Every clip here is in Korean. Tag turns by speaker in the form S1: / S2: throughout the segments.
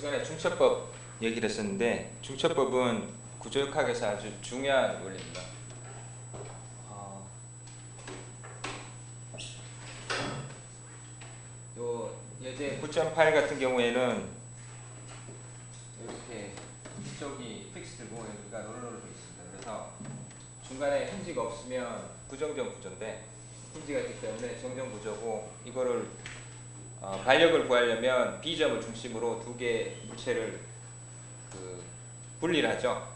S1: 시간에 중첩법 얘기를 했었는데, 중첩법은 구조역학에서 아주 중요한 원리입니다. 요 예제 9.8 같은 경우에는 이렇게 이쪽이 픽스드고 여기가 롤러로 되어 있습니다. 그래서 중간에 힌지가 없으면 부정전 구조인데, 힌지가 있기 때문에 정전 구조고, 이거를 반력을 구하려면 B점을 중심으로 두 개의 물체를 분리를 하죠.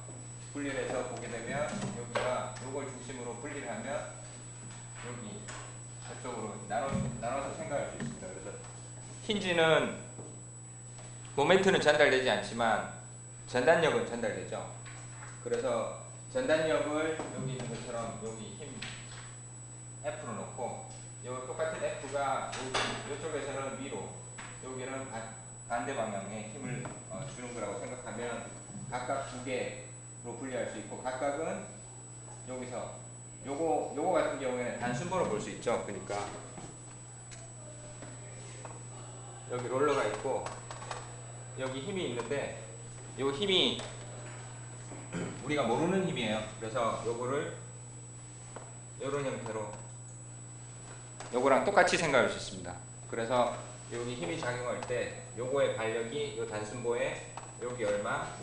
S1: 분리를 해서 보게 되면 여기가 요걸 중심으로 분리를 하면 여기 저쪽으로 나눠서 생각할 수 있습니다. 그래서 힌지는 모멘트는 전달되지 않지만 전단력은 전달되죠. 그래서 전단력을 여기 있는 것처럼 여기 힘 F로 놓고, 요 똑같은 F가 이쪽에서는 위로, 여기는 반대 방향에 힘을 주는 거라고 생각하면 각각 두 개로 분리할 수 있고, 각각은 여기서 요거 같은 경우에는 단순번호 볼 수 있죠. 그러니까 여기 롤러가 있고 여기 힘이 있는데, 요 힘이 우리가 모르는 힘이에요. 그래서 요거를 요런 형태로 요거랑 똑같이 생각할 수 있습니다. 그래서 여기 힘이 작용할 때 요거의 반력이 요 단순보에 여기 얼마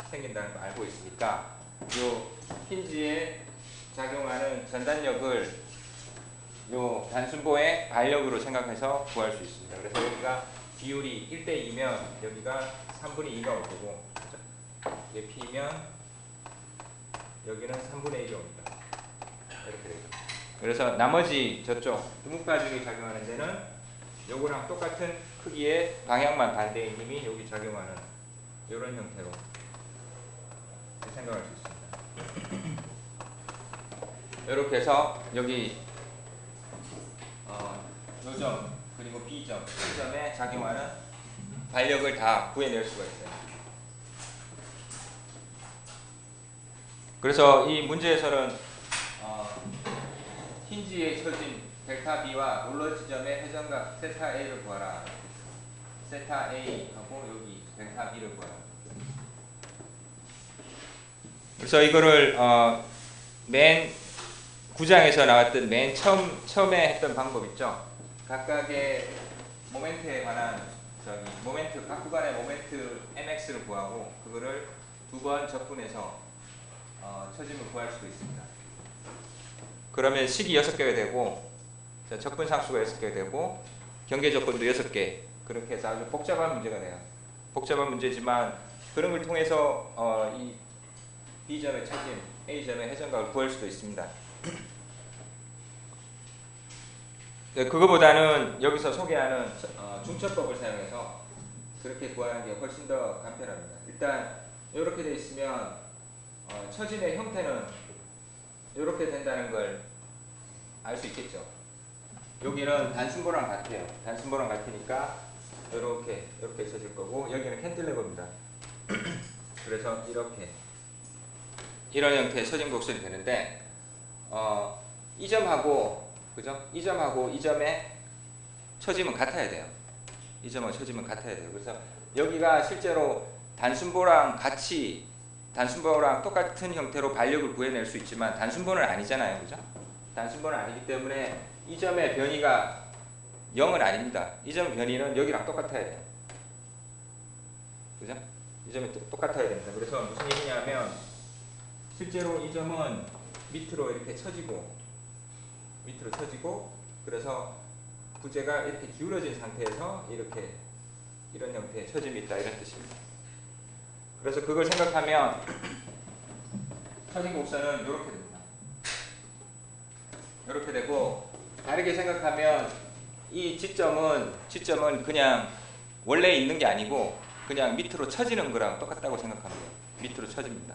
S1: 생긴다는 걸 알고 있으니까, 요 힌지에 작용하는 전단력을 요 단순보의 반력으로 생각해서 구할 수 있습니다. 그래서 여기가 비율이 1대2면 여기가 3분의 2가 올 거고, 이게 P면 여기는 3분의 1이 옵니다. 이렇게 되죠. 그래서 나머지 저쪽 두목파죽이 작용하는 데는 요거랑 똑같은 크기의 방향만 반대인 힘이 여기 작용하는 이런 형태로 생각할 수 있습니다. 이렇게 해서 여기 요점 그리고 B점, C점에 작용하는 반력을 다 구해낼 수가 있어요. 그래서 이 문제에서는 힌지에 처진 델타 B와 롤러 지점의 회전각 세타 A를 구하라. 세타 A 하고 여기 델타 B를 구하라. 그래서 이거를 맨 9장에서 나왔던 맨 처음에 했던 방법 있죠. 각각의 모멘트에 관한 각 구간의 모멘트 mx를 구하고, 그거를 두 번 적분해서 처짐을 구할 수도 있습니다. 그러면 식이 6개가 되고, 적분상수가 6개가 되고, 경계조건도 6개, 그렇게 해서 아주 복잡한 문제가 돼요. 복잡한 문제지만 그런 걸 통해서 이 B점의 처짐, A점의 회전각을 구할 수도 있습니다. 네, 그거보다는 여기서 소개하는 중첩법을 사용해서 그렇게 구하는 게 훨씬 더 간편합니다. 일단 이렇게 되어 있으면 처짐의 형태는 이렇게 된다는 걸 알 수 있겠죠. 여기는 단순보랑 같아요. 단순보랑 같으니까 이렇게 쳐질 거고, 여기는 캔틸레버입니다. 그래서 이런 형태의 처짐 곡선이 되는데, 이 점하고 그죠? 이 점하고 이 점의 처짐은 같아야 돼요. 이 점하고 처짐은 같아야 돼요. 그래서 여기가 실제로 단순보랑 똑같은 형태로 반력을 구해낼 수 있지만 단순보는 아니잖아요. 그죠? 단순보는 아니기 때문에 이 점의 변이가 0은 아닙니다. 이 점의 변이는 여기랑 똑같아야 돼요. 그죠? 이 점이 똑같아야 됩니다. 그래서 무슨 얘기냐면, 실제로 이 점은 밑으로 이렇게 처지고, 그래서 부재가 이렇게 기울어진 상태에서 이런 형태의 처짐이 있다, 이런 뜻입니다. 그래서 그걸 생각하면 처짐 곡선은 이렇게 됩니다. 이렇게 되고, 다르게 생각하면 이 지점은 그냥 원래 있는 게 아니고 그냥 밑으로 처지는 거랑 똑같다고 생각하면 돼요. 밑으로 처집니다.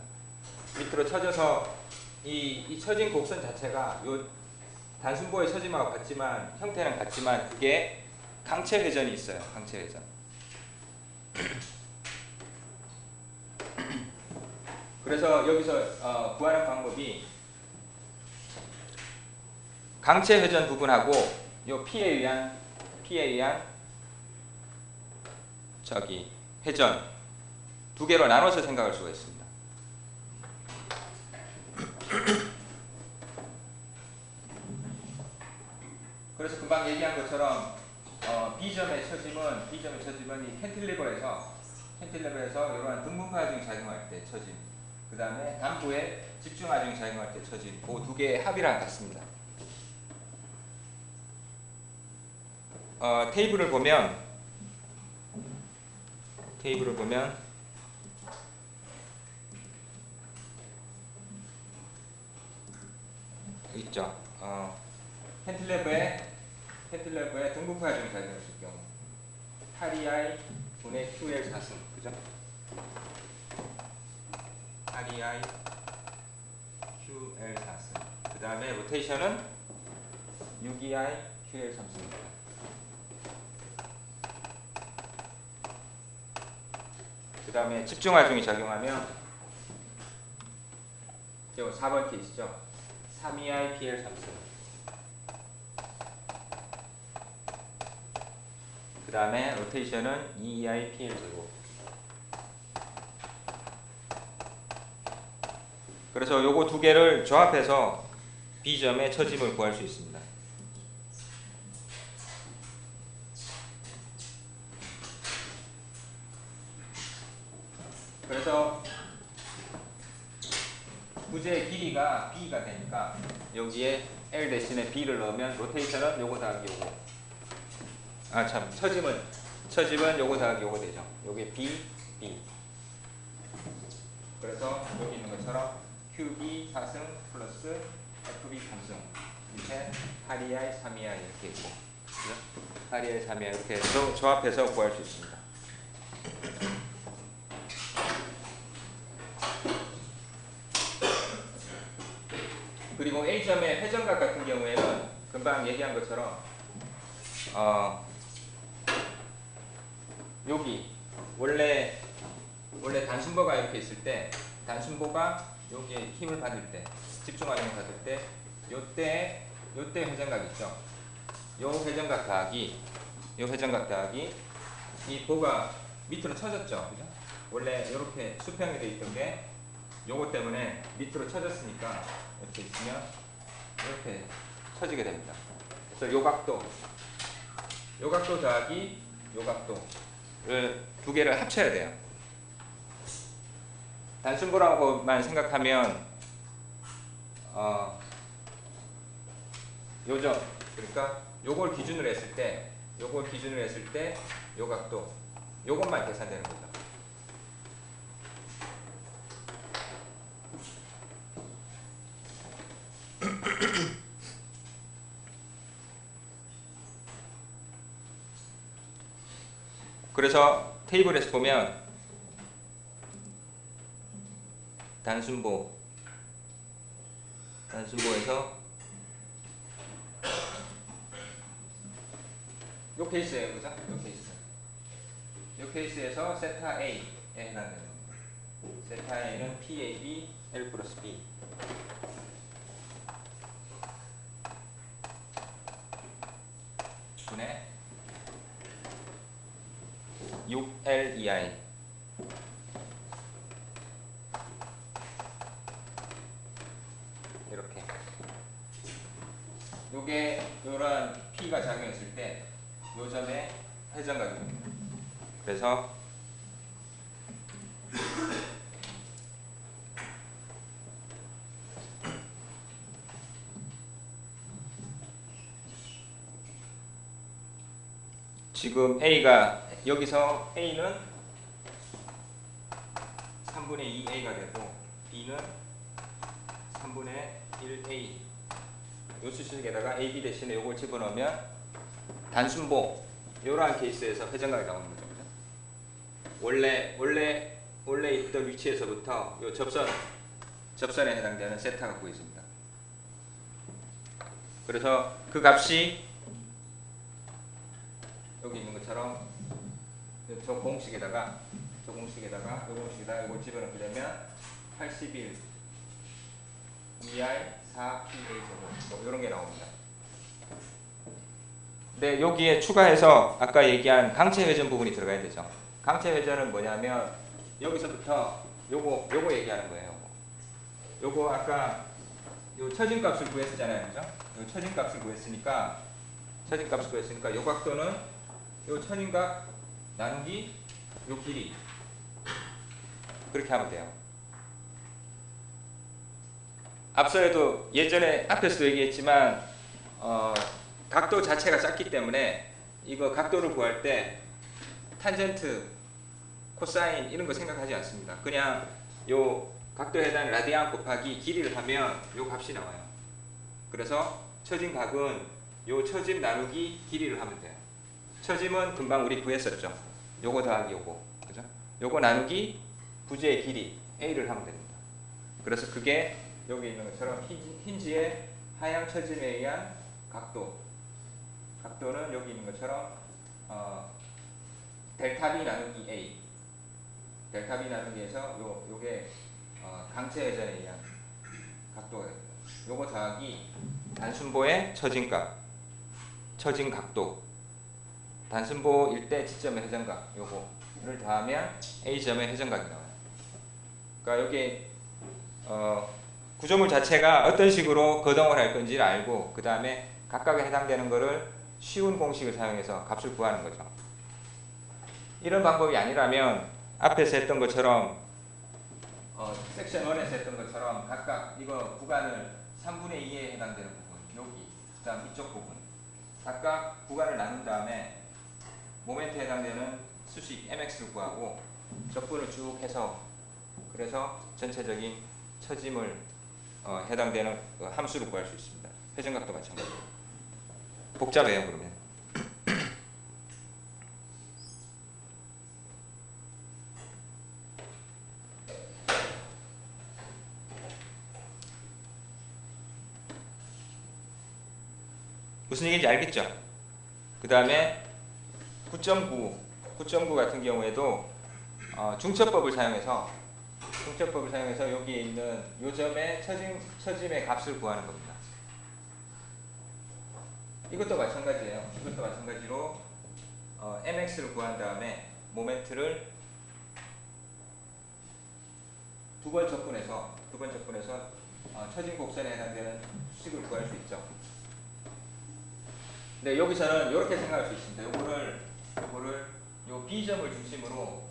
S1: 밑으로 처져서 이 처진 곡선 자체가 요 단순보의 처짐하고 같지만, 형태는 같지만 그게 강체 회전이 있어요. 강체 회전. 그래서 여기서 구하는 방법이 강체 회전 부분하고 요 P에 의한 회전 두 개로 나눠서 생각할 수가 있습니다. 그래서 금방 얘기한 것처럼 B점의 처짐은 이 캔틸리버에서 이러한 등분파 중이 작용할 때 처짐, 그 다음에 단부의 집중하 중이 작용할 때 처짐, 그 두 개의 합이랑 같습니다. 테이블을 보면 있죠. 캔틸레버의 등분파 중이 작용했을 경우 8EI 분의 QL 4승, 그죠? 8EI QL 4승. 그 다음에 로테이션은 6EI QL 3승입니다. 그 다음에 집중하중이 작용하면 4번 케이스죠. 3EI PL 3승. 그 다음에 로테이션은 2EI PL 제곱. 그래서 요거 두 개를 조합해서 B점의 처짐을 구할 수 있습니다. 그래서 부재의 길이가 B가 되니까 여기에 L 대신에 B를 넣으면 로테이션은 요거 더하기 요거. 처짐은 요거 더하기 요거 되죠. 요게 B, B. 그래서 여기 있는 것처럼 QB 4승 플러스 FB 3승. 밑에 8EI, 3EI 이렇게 있고. 그죠? 8EI, 3EI 이렇게 조합해서 구할 수 있습니다. 그리고 A점의 회전각 같은 경우에는 금방 얘기한 것처럼 여기 원래 단순보가 이렇게 있을 때 단순보가 여기에 힘을 받을 때 집중하는 걸 받을 때 요때 회전각 있죠. 요 회전각 더하기 이 보가 밑으로 쳐졌죠. 그죠? 원래 이렇게 수평이 되어 있던 게 요거 때문에 밑으로 쳐졌으니까 이렇게 있으면 이렇게 쳐지게 됩니다. 그래서 요 각도 더하기 요 각도를 두 개를 합쳐야 돼요. 단순보라고만 생각하면 요점, 그러니까 요걸 기준으로 했을 때 요 각도 요것만 계산되는 거죠. 그래서 테이블에서 보면 단순보에서 요 케이스예요, 그죠? 요 케이스에서 세타 A에 해당되는 겁니다. 세타 A는 PAB L 플러스 B. 분의 6LEI. 이렇게. 요게 요런 P가 작용했을 때 요 점의 회전각입니다. 그래서 지금 A가 여기서 A는 3분의 2A가 되고 B는 3분의 1A. 요 수식에다가 AB 대신에 요걸 집어넣으면 단순보 요러한 케이스에서 회전각이 나오는 거죠. 그죠? 원래 있던 위치에서부터 요 접선에 해당되는 세타가 구해집니다. 그래서 그 값이 여기 있는 것처럼 저 공식에다가 이걸 집어넣게 되면 81 ER 4 PA 제곱 뭐 이런 게 나옵니다. 네, 여기에 추가해서 아까 얘기한 강체 회전 부분이 들어가야 되죠. 강체 회전은 뭐냐면 여기서부터 요거 얘기하는 거예요. 요거 아까 요 처진값을 구했잖아요, 그죠? 요 처진값을 구했으니까 요 각도는 요 처진값 나누기 요 길이 그렇게 하면 돼요. 앞서에도 예전에 앞에서도 얘기했지만 각도 자체가 작기 때문에 이거 각도를 구할 때 탄젠트, 코사인 이런 거 생각하지 않습니다. 그냥 요 각도에 해당 라디안 곱하기 길이를 하면 요 값이 나와요. 그래서 처짐각은 요 처짐 나누기 길이를 하면 돼요. 처짐은 금방 우리 구했었죠. 요거 더하기 요거, 그죠? 요거 나누기 부재의 길이 A를 하면 됩니다. 그래서 그게 여기 있는 것처럼 힌지의 하향 처짐에 의한 각도는 여기 있는 것처럼 델타 B 나누기 A, 델타 B 나누기에서 요게 강체 회전에 의한 각도가 됩니다. 요거 더하기 단순보의 처진값, 처진 각도, 단순보일 때 지점의 회전각 요거를 더하면 A점의 회전각이 나와요. 그러니까 여기 구조물 자체가 어떤 식으로 거동을 할 건지를 알고 그 다음에 각각에 해당되는 거를 쉬운 공식을 사용해서 값을 구하는 거죠. 이런 방법이 아니라면 앞에서 했던 것처럼 섹션 1에서 했던 것처럼 각각 이거 구간을 3분의 2에 해당되는 부분 여기 그 다음 이쪽 부분 각각 구간을 나눈 다음에 모멘트에 해당되는 수식 mx를 구하고 적분을 쭉 해서 그래서 전체적인 처짐을 해당되는 함수를 구할 수 있습니다. 회전각도 마찬가지로 복잡해요. 그러면 무슨 얘기인지 알겠죠? 그 다음에 9.9 같은 경우에도 중첩법을 사용해서 여기에 있는 요 점의 처짐의 값을 구하는 겁니다. 이것도 마찬가지예요. 이것도 마찬가지로 mx를 구한 다음에 모멘트를 두 번 접근해서 처진 곡선에 해당되는 수식을 구할 수 있죠. 네, 여기서는 이렇게 생각할 수 있습니다. 요거를 요 B점을 중심으로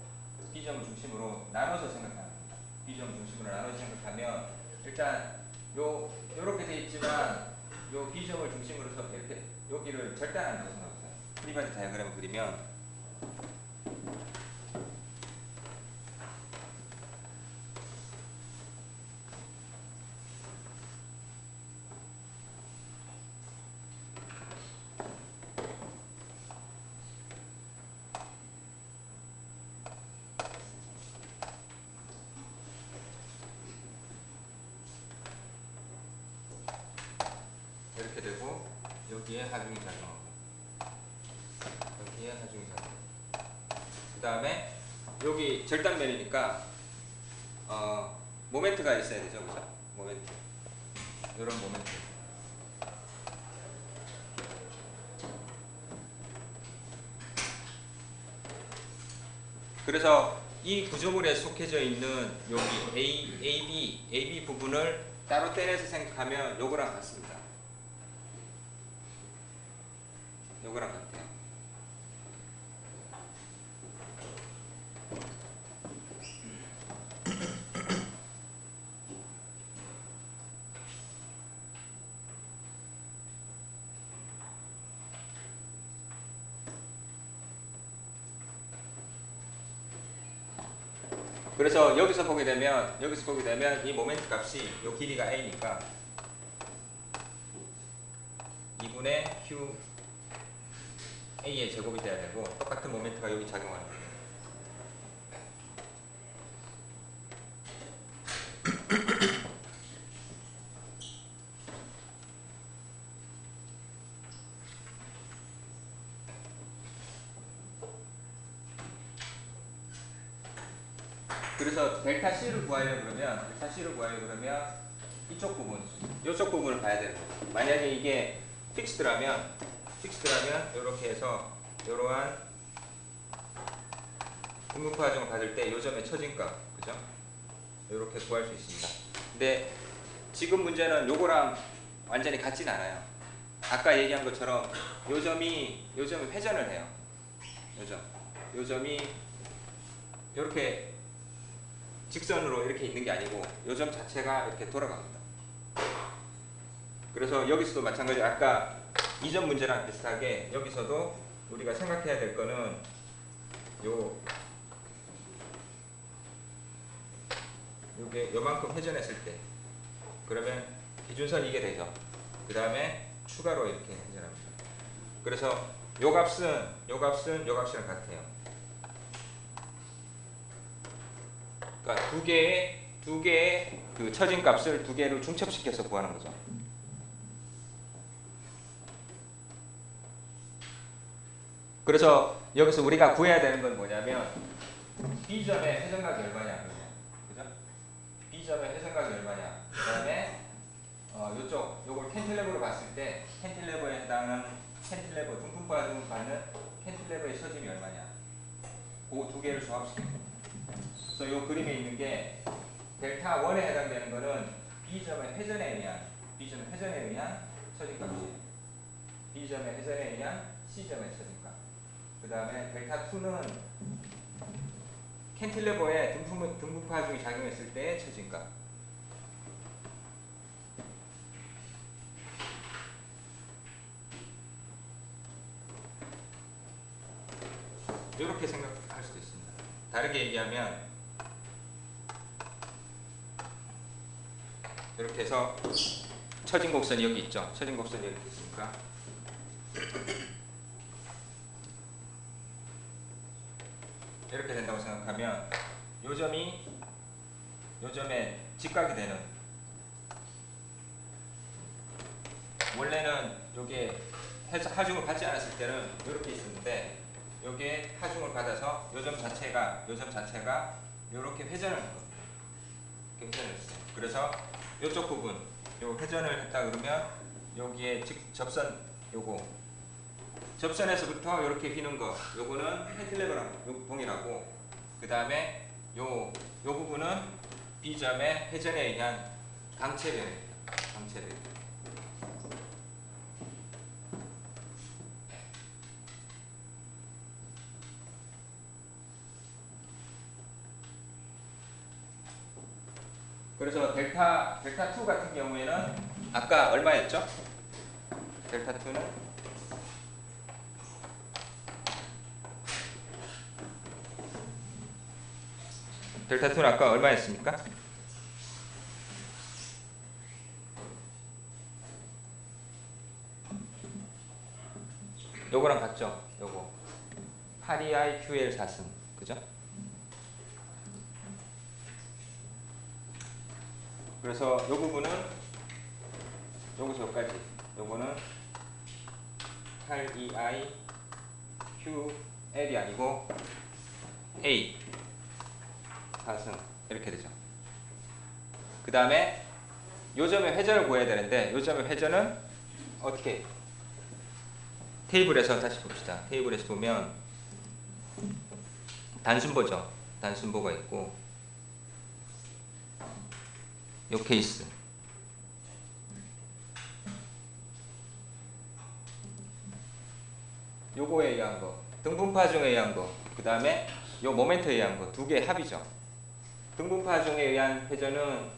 S1: 나눠서 생각합니다. B점을 중심으로 나눠서 생각하면 일단 요렇게 돼 있지만 요 B점을 중심으로 해서 이렇게 여기를 절단한다고 생각하세요. 프리바디 다이어그램을 그리면 이렇게 되고 여기에 하중이 작용하고 그 다음에 여기 절단면이니까 모멘트가 있어야 되죠, 그죠? 모멘트 이런 모멘트 그래서 이 구조물에 속해져 있는 여기 AB 부분을 따로 떼내서 생각하면 요거랑 같습니다. 요거랑 같아요. 그래서 여기서 보게 되면 이 모멘트 값이 요 길이가 a니까 2분의 q a의 제곱이 돼야 되고 똑같은 모멘트가 여기 작용하는 거예요. 그래서 델타 C를 구하려고 그러면 이쪽 부분을 봐야 되는 거죠. 만약에 이게 픽스드라면 이렇게 해서 이러한 등분파 하중을 받을 때 요점의 처진값, 그죠? 이렇게 구할 수 있습니다. 근데 지금 문제는 요거랑 완전히 같진 않아요. 아까 얘기한 것처럼 요점이 회전을 해요. 요점이 이렇게 직선으로 이렇게 있는 게 아니고 요점 자체가 이렇게 돌아갑니다. 그래서 여기서도 마찬가지, 아까 이전 문제랑 비슷하게 여기서도 우리가 생각해야 될 거는 요게 요만큼 회전했을 때 그러면 기준선 이게 되죠. 그 다음에 추가로 이렇게 회전합니다. 그래서 요 값이랑 같아요. 그러니까 두 개의 그 처진 값을 두 개를 중첩시켜서 구하는 거죠. 그래서 여기서 우리가 구해야 되는 건 뭐냐면 B점의 회전각이 얼마냐, 그죠? B점의 회전각이 얼마냐. 그다음에 요걸 캔틸레버로 봤을 때 캔틸레버에 해당하는 캔틸레버 등분파 등을 받는 캔틸레버의 처짐이 얼마냐. 그 두 개를 조합시킵니다. 그래서 요 그림에 있는 게 델타 1에 해당되는 거는 B점의 회전에 의한 처진값이에요. B점의 회전에 의한 C점의 처진값. 그 다음에 델타 2는 캔틸레버에 등분파 하중이 작용했을 때의 처진값. 이렇게 생각할 수도 있습니다. 다르게 얘기하면 이렇게 해서 처진 곡선이 여기 있죠. 처진 곡선이 여기 있으니까 이렇게 된다고 생각하면 요점에 직각이 되는, 원래는 요게 하중을 받지 않았을 때는 이렇게 있었는데 요게 하중을 받아서 요점 자체가 이렇게 회전을 한 겁니다. 이렇게 회전을 했어요. 그래서 이쪽 부분, 요 회전을 했다 그러면 여기에 접선에서부터 이렇게 휘는 거, 요거는 캔틸레버랑 동일하고, 그 다음에 요 부분은 B점의 회전에 의한 강체변입니다. 강체변. 그래서 델타 2 같은 경우에는 아까 얼마였죠? 델타 2는 아까 얼마였습니까? 요거랑 같죠? 요거 8EI QL 4승, 그죠? 그래서 요 부분은 여기서 여기까지, 요거는 8EI QL이 아니고 A 4승 이렇게 되죠. 그 다음에 요점의 회전을 구해야 되는데 요점의 회전은 어떻게, 테이블에서 다시 봅시다. 테이블에서 보면 단순보죠. 단순보가 있고 요 케이스, 요거에 의한 거, 등분파중에 의한 거, 그 다음에 요 모멘트에 의한 거, 두 개의 합이죠. 등분파중에 의한 회전은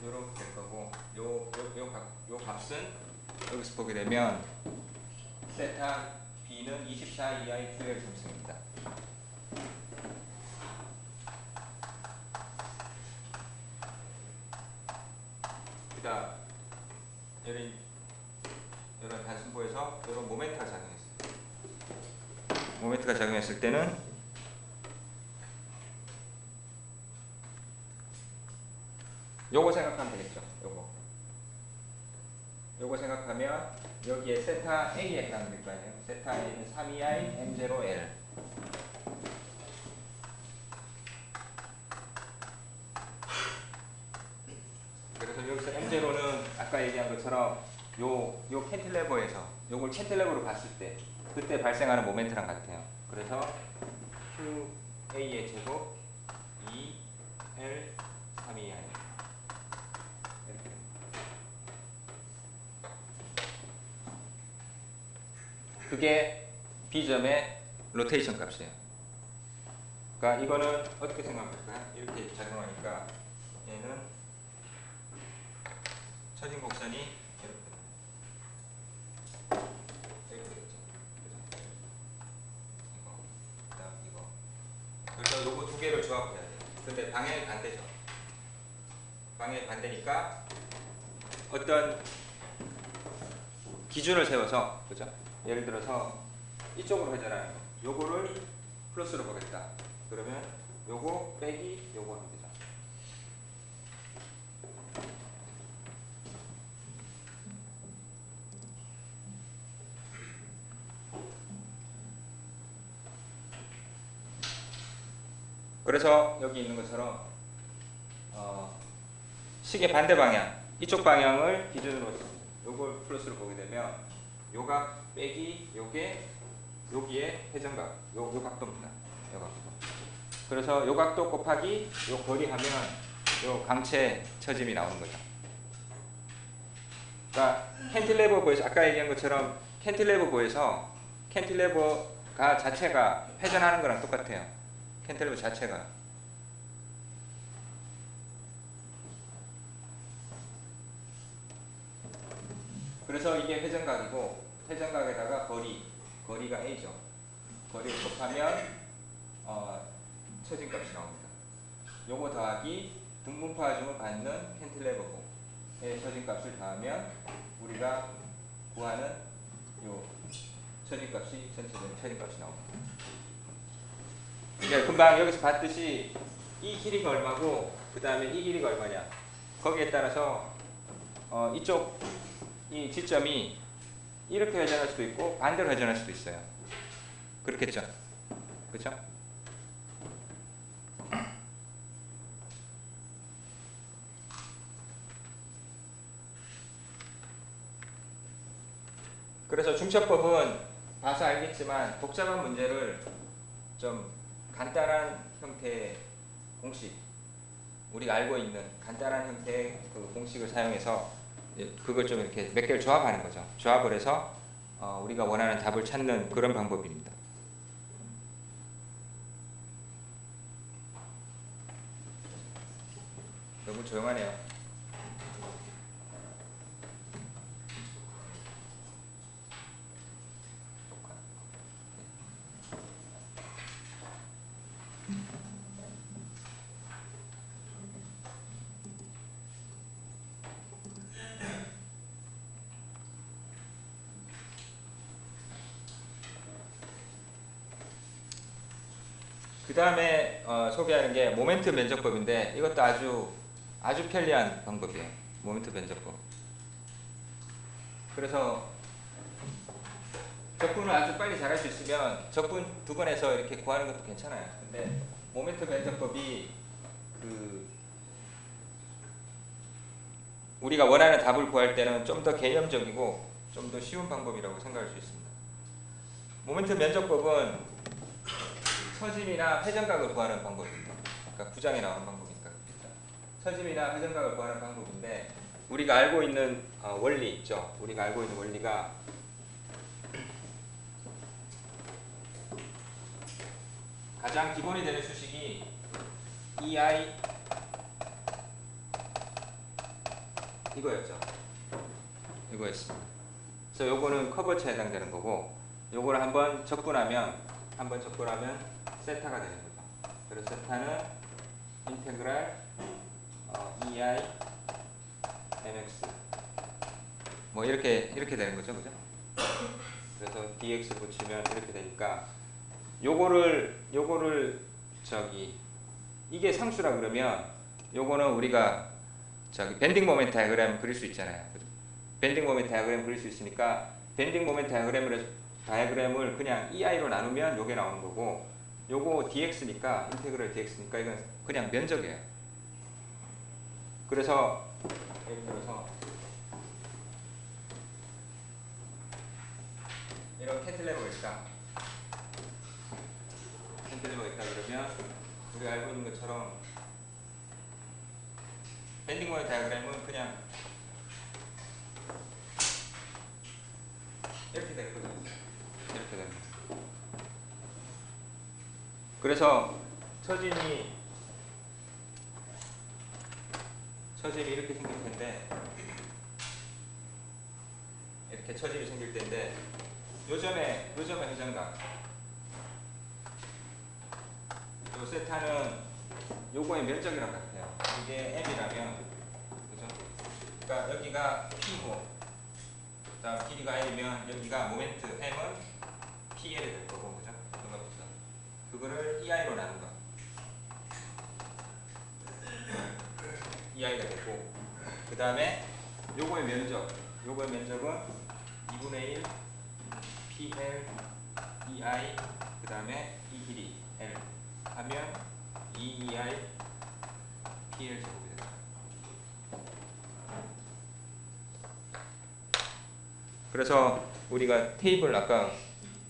S1: 요렇게 될 거고, 요 값은 여기서 보게 되면 세타 B는 24 EI QL 3승입니다. 그 다음 이런 단순보에서 이런 모멘트가 작용했어요. 모멘트가 작용했을 때는 요거 생각하면 되겠죠. 요거 생각하면 여기에 세타 A에 해당될 거 아니에요. 세타 A는 3EI M0L. 그래서 여기서 M0는 아까 얘기한 것처럼 요 캔틸레버에서 요걸 캔틸레버로 봤을 때 그때 발생하는 모멘트랑 같아요. 그래서 QA의 제곱 2L 3EI 이렇게 됩니다. 그게 B점의 로테이션 값이에요. 그러니까 이거는 어떻게 생각할까요? 이렇게 작용하니까 얘는 처진 곡선이 이렇게 되죠. 이거, 그다음 이거. 그래서 요거 두 개를 조합해야 돼요. 근데 방향이 반대죠. 방향이 반대니까 어떤 기준을 세워서, 그죠? 예를 들어서 이쪽으로 회전하는 거. 요거를 플러스로 보겠다. 그러면 요거 빼기 요거 하면 되죠. 그래서 여기 있는 것처럼 시계 반대 방향, 이쪽 방향을 기준으로 요걸 플러스로 보게 되면 요각 빼기 요게 여기에 회전각, 요 각도입니다. 요 각도. 그래서 요 각도 곱하기 요 거리 하면 요 강체 처짐이 나오는 거죠. 그러니까 캔틸레버보에서 아까 얘기한 것처럼 캔틸레버보에서 캔틸레버가 자체가 회전하는 거랑 똑같아요. 캔틸레버 자체가. 그래서 이게 회전각이고 회전각에다가 거리가 A죠. 거리를 곱하면 처진값이 나옵니다. 요거 더하기 등분파 중을 받는 캔틸레버의 처진값을 더하면 우리가 구하는 요 처진값이 전체적인 처진값이 나옵니다. 네, 금방 여기서 봤듯이 이 길이가 얼마고 그 다음에 이 길이가 얼마냐 거기에 따라서 이쪽 이 지점이 이렇게 회전할 수도 있고 반대로 회전할 수도 있어요. 그렇겠죠? 그렇죠? 그래서 중첩법은 봐서 알겠지만 복잡한 문제를 좀 간단한 형태의 공식, 우리가 알고 있는 간단한 형태의 그 공식을 사용해서 그걸 좀 이렇게 몇 개를 조합하는 거죠. 조합을 해서 우리가 원하는 답을 찾는 그런 방법입니다. 너무 조용하네요. 그 다음에 소개하는 게 모멘트 면적법인데 이것도 아주 편리한 방법이에요. 모멘트 면적법. 그래서 적분을 아주 빨리 잘할 수 있으면 적분 두 번 해서 이렇게 구하는 것도 괜찮아요. 근데 모멘트 면적법이 우리가 원하는 답을 구할 때는 좀 더 개념적이고 좀 더 쉬운 방법이라고 생각할 수 있습니다. 모멘트 면적법은 처짐이나 회전각을 구하는 방법입니다. 그러니까 구장에 나오는 방법이니까. 처짐이나 회전각을 구하는 방법인데 우리가 알고 있는 원리 있죠. 우리가 알고 있는 원리가 가장 기본이 되는 수식이 EI 이거였죠. 이거였습니다. 그래서 요거는 커버처에 해당되는 거고 요거를 한번 적분하면 세타가 되는 거죠. 그래서 세타는 인테그랄 EI mx 뭐 이렇게 되는 거죠, 그죠? 그래서 dx 붙이면 이렇게 되니까 요거를 이게 상수라 그러면 요거는 우리가 밴딩 모멘트 다이어그램 그릴 수 있잖아요. 그죠? 밴딩 모멘트 다이어그램 그릴 수 있으니까 밴딩 모멘트 다이어그램을 그냥 EI로 나누면 요게 나오는 거고 요거 dx니까 인테그럴 dx니까 이건 그냥 면적이에요. 그래서 예를 들어서 이런 캔틸레버가 있다. 캔틸레버가 있다 그러면 우리가 알고 있는 것처럼 밴딩 모멘 다이어그램은 그냥 이렇게 될 거죠. 이렇게 됩니다. 그래서 처짐이 이렇게 생길 텐데, 이렇게 처짐이 생길 텐데, 요점의 회전각, 요 세타는 요거의 면적이랑 같아요. 이게 m이라면, 그죠? 그러니까 여기가 p고, 그다음 길이가 l이면 여기가 모멘트 m은 pl이 될 거고, 그죠? 그거를 ei로 나눈 거. ei가 되고, 그 다음에 요거의 면적은 2분의 1 PL EI, 그 다음에 이 길이 L 하면 EEI PL 제곱이 됩니다. 그래서 우리가 테이블 아까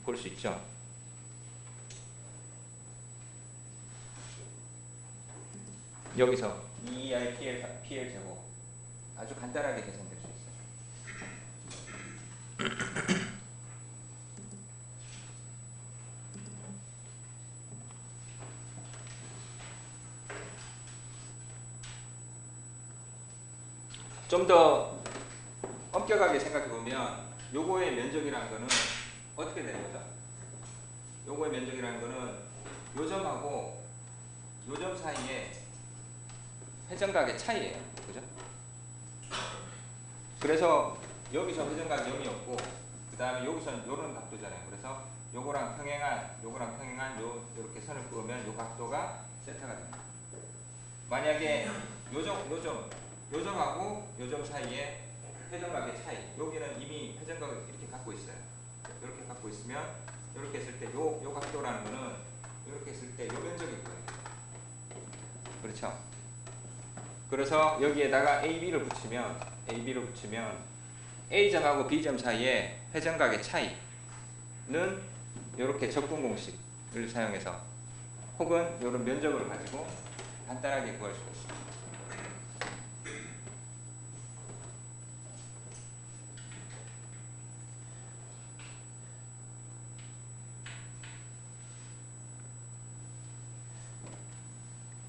S1: 볼 수 있죠. 여기서 EEI PL 제곱 아주 간단하게 계산될 수 있어요. 좀 더 엄격하게 생각해 보면 요거의 면적이라는 거는 어떻게 되는 거죠? 요거의 면적이라는 거는 요점하고 요점 사이에 회전각의 차이예요. 그죠? 그래서 여기서 회전각 0이었고, 그 다음에 여기서는 요런 각도잖아요. 그래서 요거랑 평행한 요렇게 선을 그으면 요 각도가 세타가 됩니다. 만약에 요점하고 요점 사이에 회전각의 차이, 여기는 이미 회전각을 이렇게 갖고 있어요. 이렇게 갖고 있으면 이렇게 했을 때 요 각도라는 거는 이렇게 했을 때 요 면적일 거예요. 그렇죠? 그래서 여기에다가 AB를 붙이면 A점하고 B점 사이에 회전각의 차이는 이렇게 적분 공식을 사용해서 혹은 이런 면적을 가지고 간단하게 구할 수가 있습니다.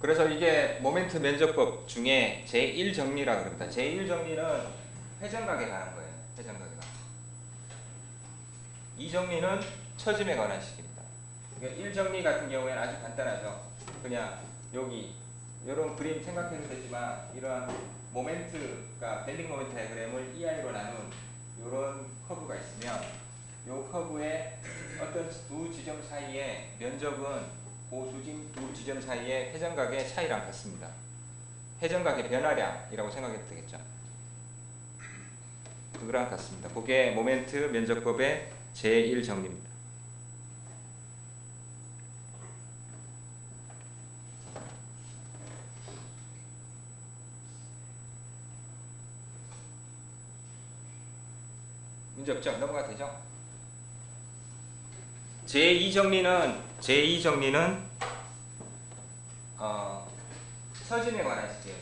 S1: 그래서 이게 모멘트 면적법 중에 제1정리라고 합니다. 제1정리는 회전각에 관한 거예요. 회전각에 관한. 이 정리는 처짐에 관한 식입니다. 그러니까 1정리 같은 경우에는 아주 간단하죠. 그냥 여기 이런 그림 생각해도 되지만 이러한 모멘트가 밴딩 모멘트 다이어그램을 EI로 나눈 이런 커브가 있으면 이 커브의 어떤 두 지점 사이의 면적은 두 지점 사이의 회전각의 차이랑 같습니다. 회전각의 변화량이라고 생각해도 되겠죠. 그거랑 같습니다. 그게 모멘트 면적법의 제1정리입니다. 문제 없죠? 넘어가도 되죠? 제2정리는 처짐에 관한 식이에요.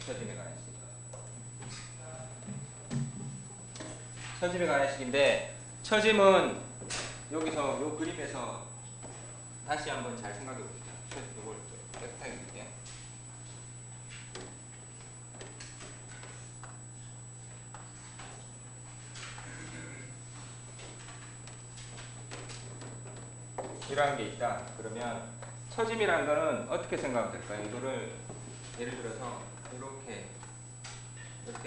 S1: 처짐에 관한 식인데, 처짐은 여기서 요 그림에서 다시 한번 잘 생각해 봅시다. 이걸 깨끗하게 볼게요. 이러한 게 있다. 그러면 처짐이라는 거는 어떻게 생각하면 될까요? 이거를 예를 들어서 이렇게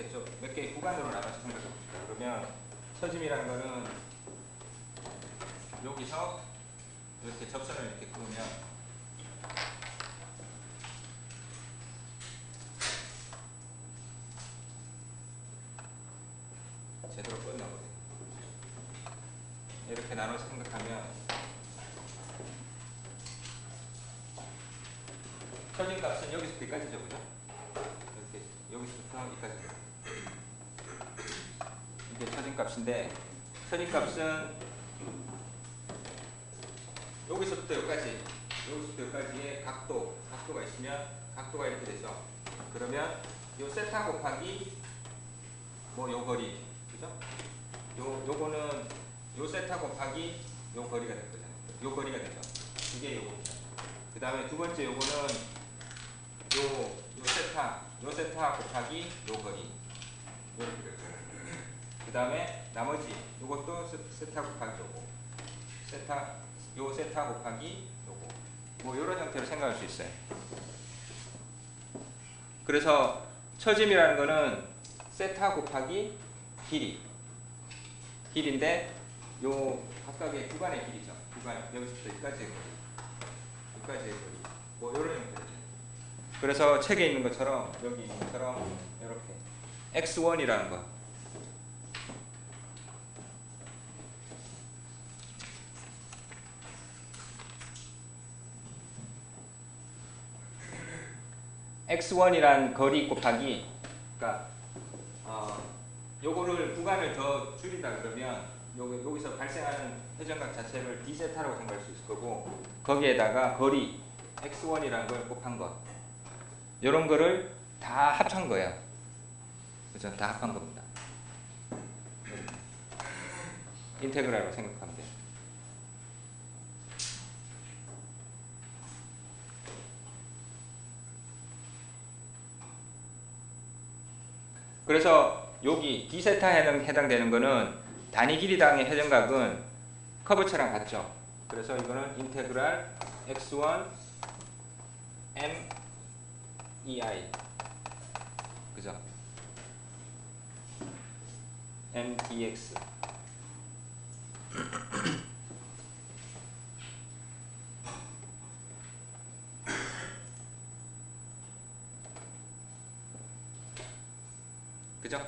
S1: 좀 몇 개의 구간으로 나눠서 생각해 봅시다. 그러면 처짐이라는 거는 여기서 이렇게 접선을 이렇게 그으면 제대로 끝나거든요. 이렇게 나눠서 생각하면 처짐 값은 여기서부터 여기까지죠, 그죠? 이렇게 여기서부터 여기까지. 이게 처짐 값인데, 처짐 값은 여기서부터 여기까지의 각도가 있으면 각도가 이렇게 되죠. 그러면 요 세타 곱하기 뭐 요 거리, 그죠? 요거는 요 세타 곱하기 요 거리가 될 거잖아요. 요 거리가 되죠. 이게 요거죠. 그 다음에 두 번째 요거는 요 세타 곱하기 요 거리, 이렇게 될 거예요. 그 다음에 나머지 요것도 세타 곱하기 요거, 요 세타 곱하기 요거, 뭐 요런 형태로 생각할 수 있어요. 그래서 처짐이라는 거는 세타 곱하기 길인데 요 각각의 구간의 길이죠. 여기서부터 여기까지의 거리, 뭐 요런 형태로. 그래서 책에 있는 것처럼 여기 있는 것처럼 이렇게 x1이라는 거, x1이란 거리 곱하기, 그러니까 요거를 구간을 더 줄인다 그러면 여기서 발생하는 회전각 자체를 d세타라고 생각할 수 있을 거고, 거기에다가 거리 x1이라는 걸 곱한 것, 요런 거를 다 합한 거예요. 그죠? 다 합한 겁니다. 인테그랄로 생각하면 돼요. 그래서 여기 d세타에 해당되는 거는 단위 길이당의 회전각은 커브처럼 같죠. 그래서 이거는 인테그랄 x1 m ei, 그죠? m dx. 그죠?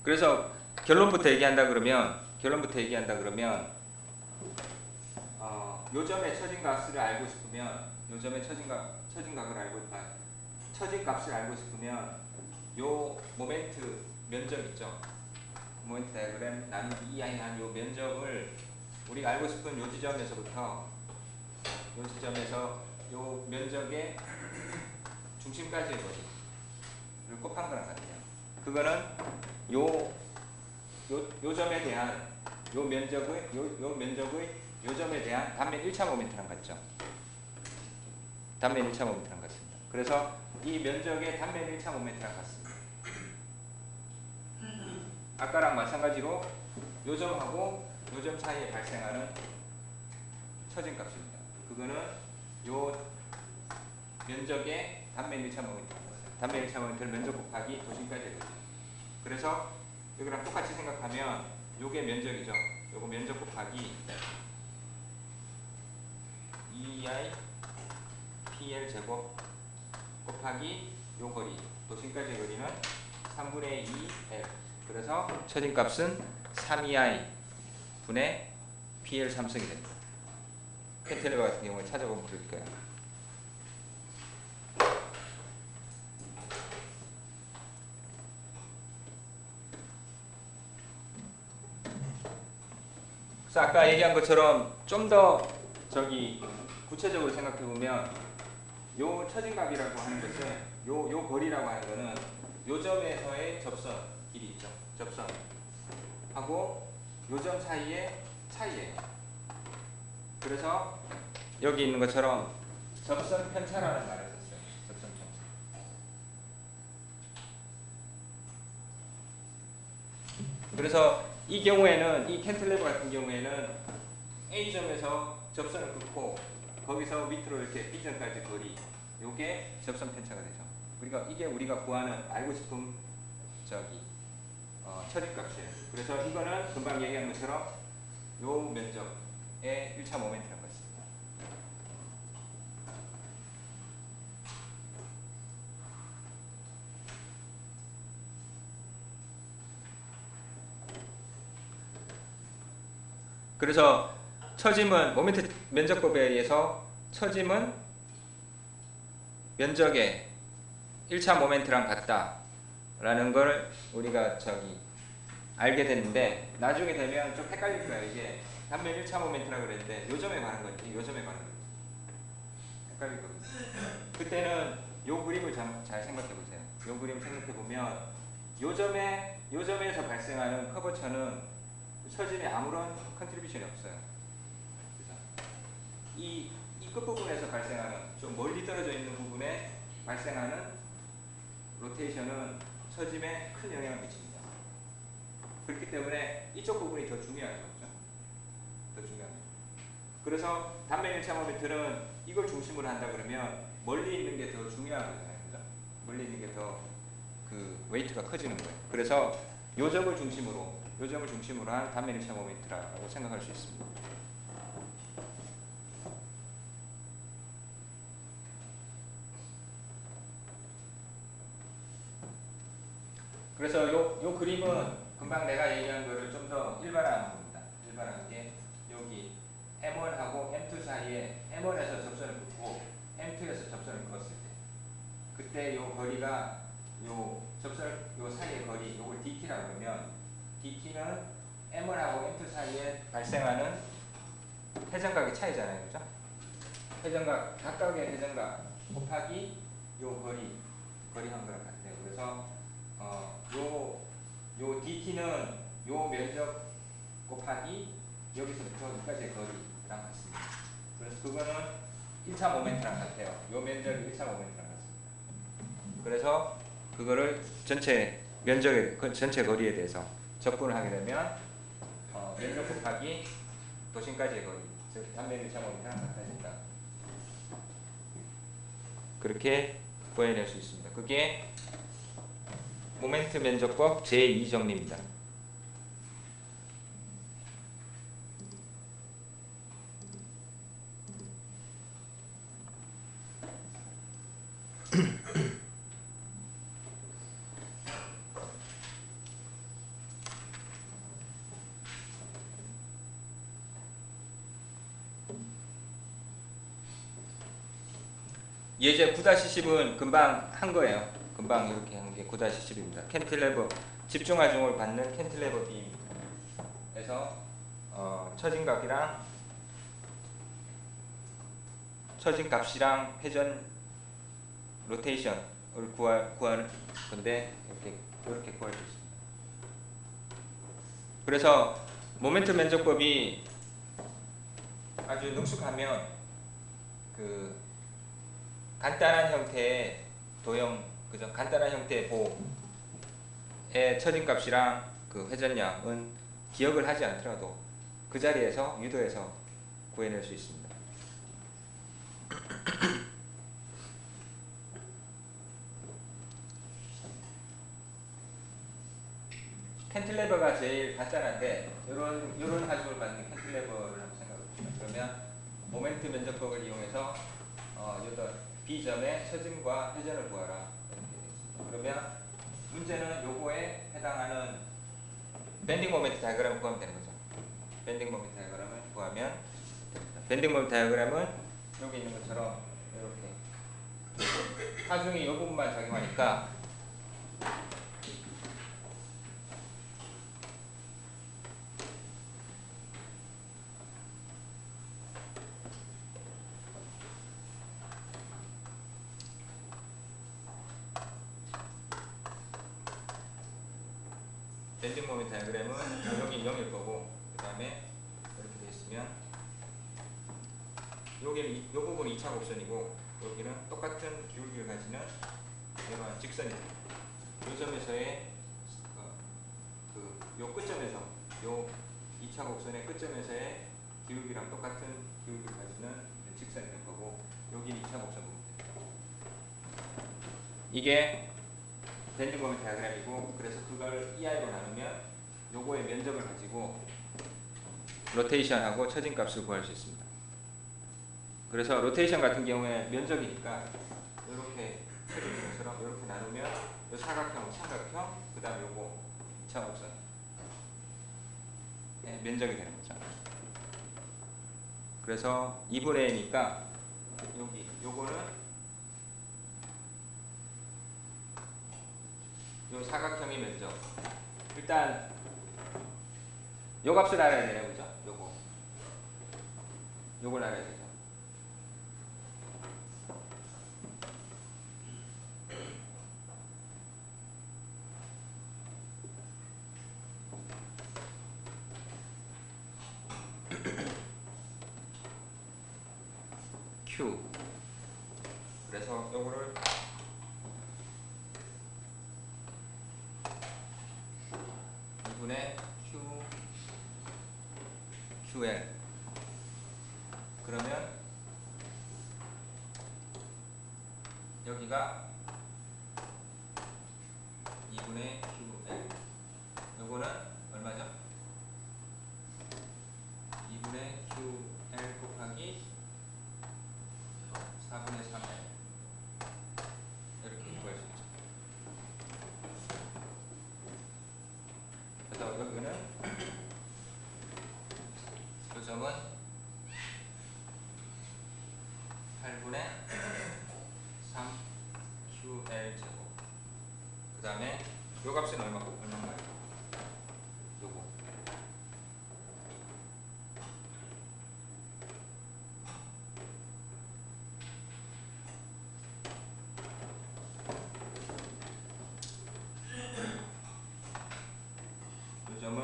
S1: 그래서 결론부터 얘기한다 그러면 요 점의 처진 값을 알고 싶으면 처진 값을 알고 싶으면 요 모멘트 면적 있죠. 모멘트 다이어그램 나누기 EI 한 요 면적을 우리가 알고 싶은 요 지점에서부터 요 면적의 중심까지의 거리를 곱한 거랑 같아요. 그거는 요 점에 대한 요 면적의 요 점에 대한 단면 1차 모멘트랑 같죠. 단면 1차 모멘트랑 같습니다. 그래서 이 면적의 단면 1차 모멘트랑 같습니다. 아까랑 마찬가지로 요 점하고 요 점 사이에 발생하는 처진 값입니다. 그거는 요 면적의 단면 1차 모멘트, 단면 1차 모멘트를 면적 곱하기 도심까지 되죠. 그래서 여기랑 똑같이 생각하면 요게 면적이죠. 요거 면적 곱하기 EI PL 제곱 곱하기 요 거리, 도심까지의 거리는 3분의 2L. 그래서 처진값은 3EI 분의 PL 3승이 됩니다. 캔틸레버 같은 경우에 찾아보면 그럴 거예요. 그래서 아까 얘기한 것처럼 좀 더 구체적으로 생각해 보면 요 처진값이라고 하는 것은 요 거리라고 하는 거는 요 점에서의 접선 길이 있죠. 접선 하고 요 점 사이의 차이예요. 그래서 여기 있는 것처럼 접선 편차라는 말을 썼어요. 접선 편차. 그래서 이 경우에는, 이 캔틸레버 같은 경우에는 A점에서 접선을 끊고 거기서 밑으로 이렇게 B점까지 거리, 요게 접선 편차가 되죠. 그러니까 이게 우리가 구하는 알고 싶은 처진값이에요. 그래서 이거는 금방 얘기한 것처럼 요 면적의 1차 모멘트라고 했습니다. 그래서 처짐은 모멘트 면적법에 의해서 처짐은 면적의 1차 모멘트랑 같다 라는 걸 우리가 알게 됐는데 나중에 되면 좀 헷갈릴 거예요. 이게 단면 1차 모멘트라고 그랬는데 요점에 관한 건지 요점에 관한 건지 헷갈릴 거거든요. 그때는 요 그림을 잘 생각해 보세요. 요 그림 생각해 보면 요점에서 발생하는 커버처는 서진에 아무런 컨트리뷰션이 없어요. 그래서 이 끝부분에서 발생하는 좀 멀리 떨어져 있는 부분에 발생하는 로테이션은 서짐에 큰 영향을 미칩니다. 그렇기 때문에 이쪽 부분이 더 중요하죠. 그렇죠? 더 중요합니다. 그래서 단면 1차 모멘트는 이걸 중심으로 한다 그러면 멀리 있는 게 더 중요하거든요. 그죠? 멀리 있는 게 더 그 웨이트가 커지는 거예요. 그래서 요점을 중심으로 한 단면 1차 모멘트라고 생각할 수 있습니다. 그래서 요 그림은 금방 내가 얘기한 거를 좀 더 일반화한 겁니다. 일반화한 게 여기 M1하고 M2 사이에 M1에서 접선을 긋고 M2에서 접선을 그었을 때 그때 요 거리가 요 사이의 거리 요걸 DT라고 하면 DT는 M1하고 M2 사이에 발생하는 회전각의 차이잖아요. 그죠? 회전각 각각의 회전각 곱하기 요 거리 한 거랑 같아요. 그래서 요 DT는 요 면적 곱하기 여기서부터 여기까지의 거리랑 같습니다. 그래서 그거는 1차 모멘트랑 같아요. 요 면적이 1차 모멘트랑 같습니다. 그래서 그거를 전체 거리에 대해서 적분을 하게 되면 면적 곱하기 도심까지의 거리, 즉 단면 1차 모멘트랑 같아진다. 그렇게 구해낼 수 있습니다. 그게 모멘트 면적법 제2정리입니다. 예제 9-10은 금방 한 거예요. 금방 이렇게 한 게 9-10입니다. 캔틸레버 집중화 중을 받는 캔틸레버 빔에서 처진각이랑 처진값이랑 회전 로테이션을 구할 건데 이렇게 구할 수 있습니다. 그래서 모멘트 면적법이 아주 능숙하면 그 간단한 형태의 도형, 그죠? 간단한 형태의 보의 처진값이랑 그 회전량은 기억을 하지 않더라도 그 자리에서 유도해서 구해낼 수 있습니다. 캔틸레버가 제일 간단한데 이런 하중을 받는 캔틸레버를 한번 생각해 봅시다. 그러면 모멘트 면적법을 이용해서 B점의 처짐과 회전을 구하라 이렇게 되어 있습니다. 그러면 문제는 요거에 해당하는 밴딩 모멘트 다이어그램을 구하면 되는 거죠. 밴딩 모멘트 다이어그램을 구하면 됩니다. 밴딩 모멘트 다이어그램은 여기 있는 것처럼 이렇게 하중이 이 부분만 작용하니까 밴딩 모멘트 다이어그램은 여기 0일 거고 그 다음에 이렇게 되어 있으면 이 부분이 2차 곡선이고 여기는 똑같은 기울기를 가지는 이런 직선입니다. 이 점에서의 요 끝점에서 요 2차 곡선의 끝점에서의 기울기랑 똑같은 기울기를 가지는 직선이 될 거고 여기는 2차 곡선 부분입니다. 이게 밴딩 모멘트 다이어그램이고 그래서 그걸 EI로 나누면 요거의 면적을 가지고 로테이션하고 처진값을 구할 수 있습니다. 그래서 로테이션 같은 경우에 면적이니까 이렇게 그리는 것처럼 이렇게 나누면 요 사각형, 삼각형, 그 다음 요거 2차 곡선 면적이 되는 거죠. 그래서 2분의 1이니까 요거는 요 사각형의 면적 일단 요 값을 알아야 되네, 그죠? 요걸 알아야 되죠. Q. 그래서 요거를 이분의 QL. 그러면 여기가 2분의 QL. 요거는 얼마죠? 2분의 QL 곱하기 4분의 3L. 이렇게 구할 수 있죠. 그래서 여기는 요점은 8분의 3QL 제곱. 그 다음에 요 값은 얼마인가요? 요거. 요점은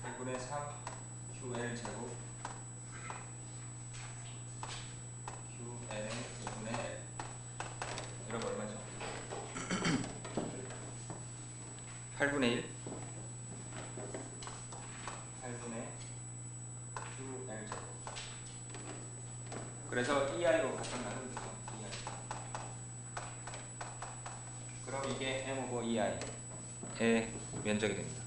S1: 8분의 3QL 제곱 QL의 2분의 L. 이러면 얼마죠? 8분의 1? 8분의 QL 제곱. 그래서 EI로 갖다 나누면 되죠. EI. 그럼 이게 M 오버 EI의 면적이 됩니다.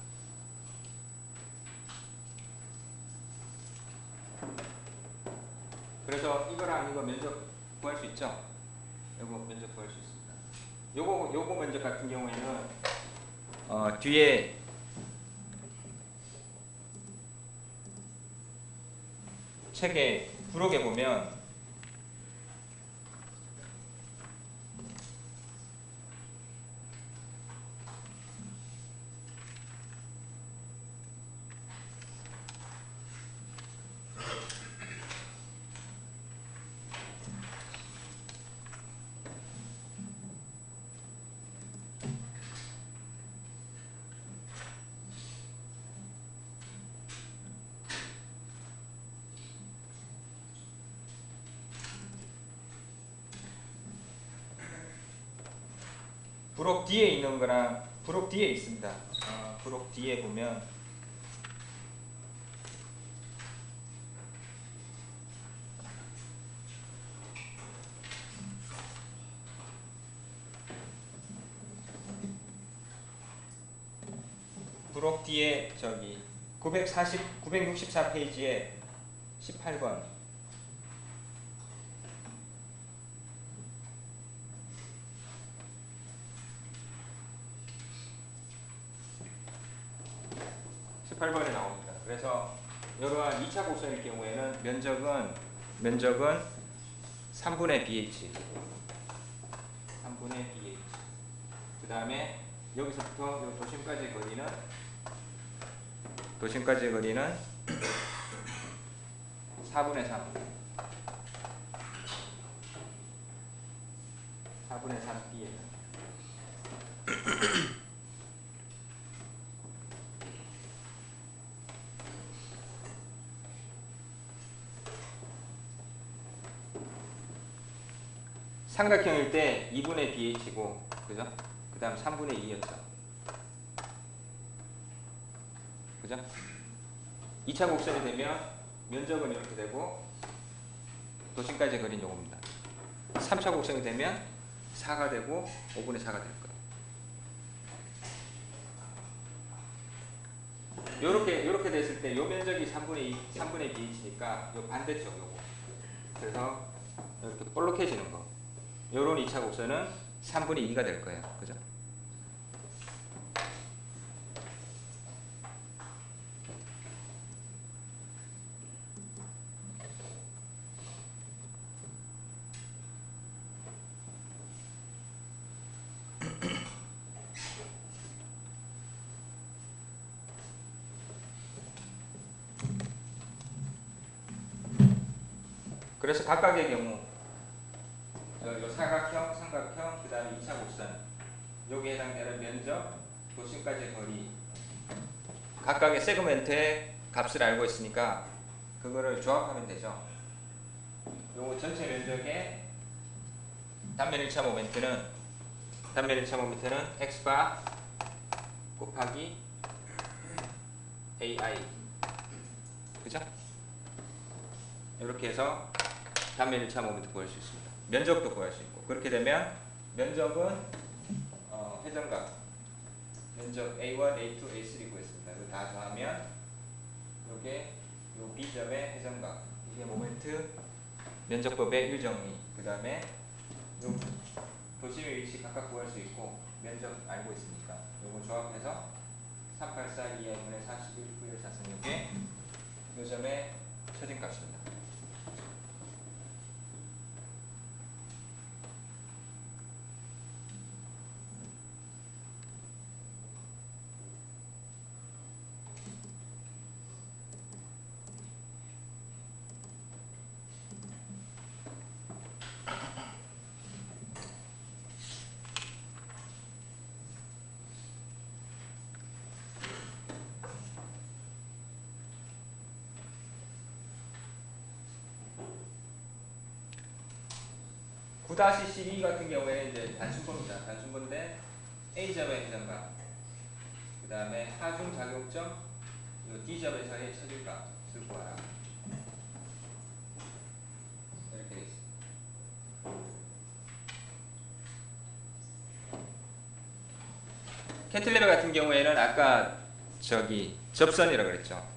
S1: 그래서 이거랑 이거 면적 구할 수 있죠? 요거 면적 구할 수 있습니다. 요거 면적 같은 경우에는 뒤에 책에 부록에 보면 부록 뒤에 있는 거랑 부록 뒤에 있습니다. 부록 뒤에 보면 부록 뒤에 저기 964페이지에 18번 (18번에) 나옵니다. 그래서 이러한 2차 곡선일 경우에는 면적은 3분의 BH. 3분의 BH. 그 다음에 여기서부터 도심까지의 거리는 4분의 3. 4분의 3B에는 삼각형일 때 2분의 BH고, 그죠? 그 다음 3분의 2였죠. 그죠? 2차 곡선이 되면 면적은 이렇게 되고, 도심까지의 거리는 요겁니다. 3차 곡선이 되면 4가 되고, 5분의 4가 될 거예요. 요렇게 됐을 때, 요 면적이 3분의 BH니까, 요 반대쪽 요거. 그래서, 이렇게 볼록해지는 거. 요런 2차 곡선은 3분의 2가 될 거예요. 그죠? 그래서 각각의 경우 요 사각형, 삼각형, 그 다음에 2차 곡선 여기에 해당되는 면적, 도심까지의 거리 각각의 세그멘트의 값을 알고 있으니까 그거를 조합하면 되죠. 요 전체 면적의 단면 1차 모멘트는 x바 곱하기 ai, 그죠? 이렇게 해서 단면 1차 모멘트 구할 수 있습니다. 면적도 구할 수 있고, 그렇게 되면 면적은 회전각 면적 A1, A2, A3 구했습니다. 이거 다 더하면 요게 요 B점의 회전각, 이게 모멘트 면적법의 1정리, 그 다음에 요 도심의 위치 각각 구할 수 있고 면적 알고 있으니까 요거 조합해서 384 2분의 41 9의 416의 요 점의 처진값입니다. (9-12) 같은 경우에는 이제 단순번입니다. 단순번인데 A점의 회전각, 그 다음에 하중 작용점 D점에서의 처진값을 구하라. 이렇게 되어 있습니다. 캔틸레버 같은 경우에는 아까 저기 접선이라고 그랬죠.